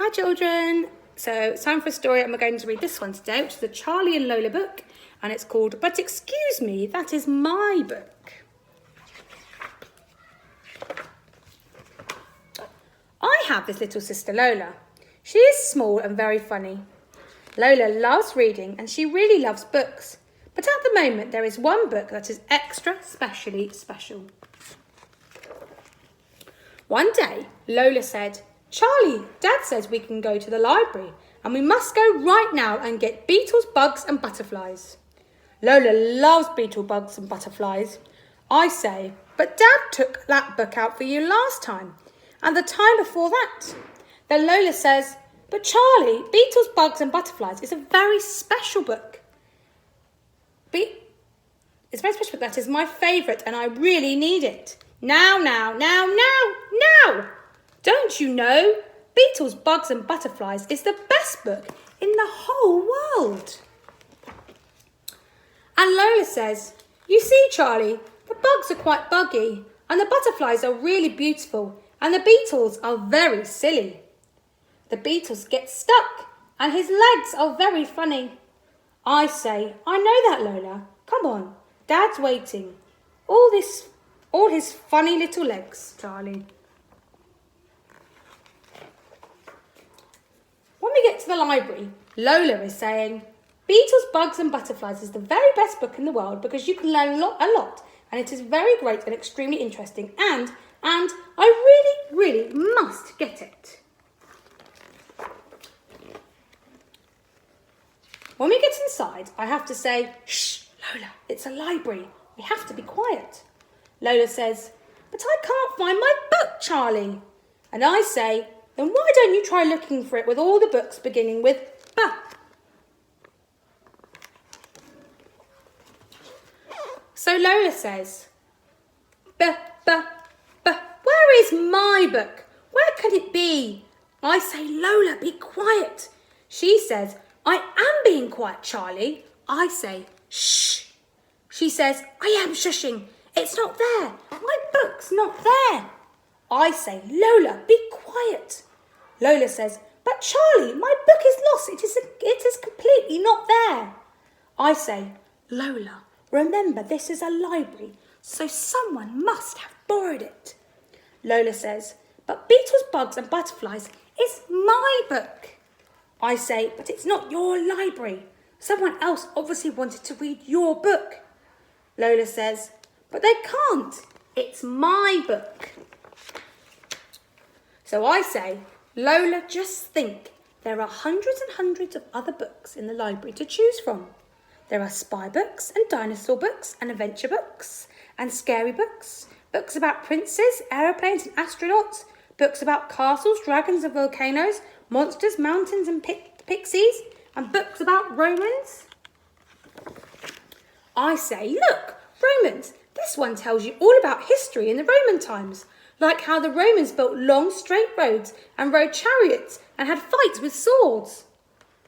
Hi children, so it's time for a story and we're going to read this one today, which is the Charlie and Lola book, and it's called But Excuse Me, That Is My Book. I have this little sister Lola. She is small and very funny. Lola loves reading and she really loves books, but at the moment there is one book that is extra specially special. One day, Lola said, "Charlie, Dad says we can go to the library and we must go right now and get beetles, bugs and butterflies." Lola loves beetle bugs and butterflies. I say, "But Dad took that book out for you last time and the time before that." Then Lola says, "But Charlie, beetles, bugs and butterflies is a very special book. It's a very special book that is my favourite and I really need it. Now. Don't you know? Beetles, Bugs and Butterflies is the best book in the whole world." And Lola says, "You see, Charlie, the bugs are quite buggy and the butterflies are really beautiful and the beetles are very silly. The beetles get stuck and his legs are very funny." I say, "I know that, Lola. Come on, Dad's waiting. All his funny little legs, Charlie." When we get to the library, Lola is saying, "Beetles, Bugs and Butterflies is the very best book in the world because you can learn a lot and it is very great and extremely interesting and I really must get it." When we get inside, I have to say, "Shh, Lola, it's a library. We have to be quiet." Lola says, "But I can't find my book, Charlie." And I say, "Then why don't you try looking for it with all the books beginning with B?" So Lola says, B, where is my book? Where can it be?" I say, "Lola, be quiet." She says, "I am being quiet, Charlie." I say, "Shh." She says, "I am shushing. It's not there. My book's not there." I say, "Lola, be quiet." Lola says, "But Charlie, my book is lost. It is completely not there." I say, "Lola, remember this is a library, so someone must have borrowed it." Lola says, "But Beetles, Bugs and Butterflies is my book." I say, "But it's not your library. Someone else obviously wanted to read your book." Lola says, "But they can't. It's my book." So I say, "Lola, just think. There are hundreds and hundreds of other books in the library to choose from. There are spy books and dinosaur books and adventure books and scary books, books about princes, aeroplanes and astronauts, books about castles, dragons and volcanoes, monsters, mountains and pixies, and books about Romans." I say, "Look, Romans, this one tells you all about history in the Roman times, like how the Romans built long straight roads and rode chariots and had fights with swords."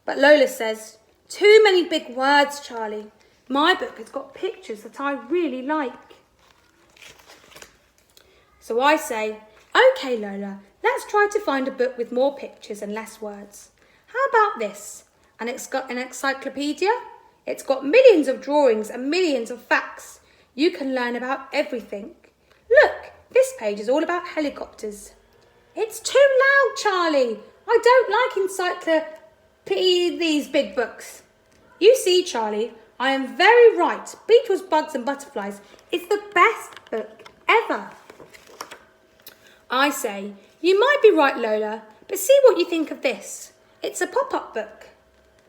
But Lola says, "Too many big words, Charlie. My book has got pictures that I really like." So I say, "Okay, Lola, let's try to find a book with more pictures and less words. How about this? And it's got an encyclopedia. It's got millions of drawings and millions of facts. You can learn about everything. Look, this page is all about helicopters." "It's too loud, Charlie. I don't like these big books." "You see, Charlie, I am very right. Beetles, Bugs and Butterflies is the best book ever." I say, "You might be right, Lola, but see what you think of this. It's a pop-up book."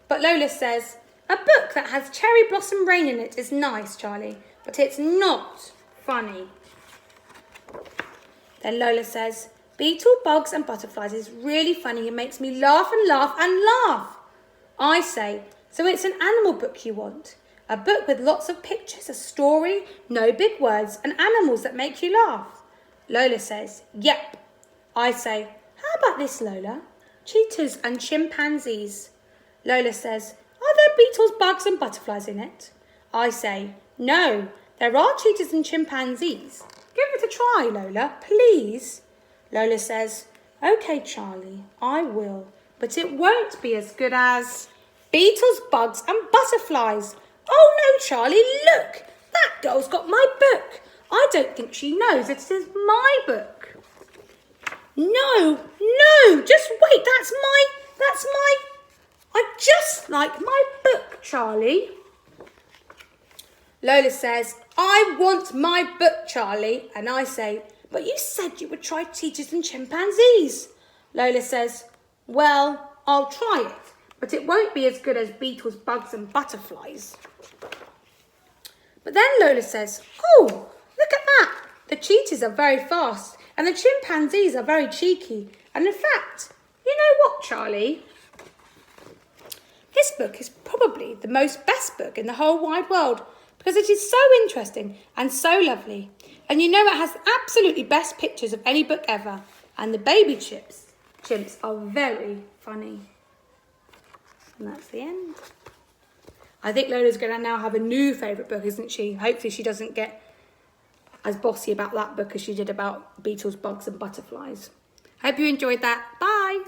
But Lola says, "A book that has cherry blossom rain in it is nice, Charlie, but it's not funny." Then Lola says, "Beetle, Bugs and Butterflies is really funny and makes me laugh and laugh and laugh." I say, "So it's an animal book you want? A book with lots of pictures, a story, no big words, and animals that make you laugh?" Lola says, "Yep." I say, "How about this, Lola? Cheetahs and chimpanzees." Lola says, "Are there beetles, bugs and butterflies in it?" I say, "No, there are cheetahs and chimpanzees. Give it a try, Lola, please." Lola says, "Okay, Charlie, I will. but it won't be as good as Beetles, Bugs and Butterflies. Oh no, Charlie, look! That girl's got my book. I don't think she knows it is my book. No, just wait, that's my, I just like my book, Charlie. Lola says, I want my book, Charlie. And I say, but you said you would try teachers and chimpanzees. Lola says, well, I'll try it, but it won't be as good as Beetles, Bugs and Butterflies. But then Lola says, oh, look at that. The cheetahs are very fast and the chimpanzees are very cheeky. And in fact, you know what, Charlie? This book is probably the best book in the whole wide world because it is so interesting and so lovely. And you know it has absolutely best pictures of any book ever. And the baby chimps are very funny. And that's the end. I think Lola's going to now have a new favourite book, isn't she? Hopefully she doesn't get as bossy about that book as she did about Beetles, Bugs and Butterflies. Hope you enjoyed that. Bye.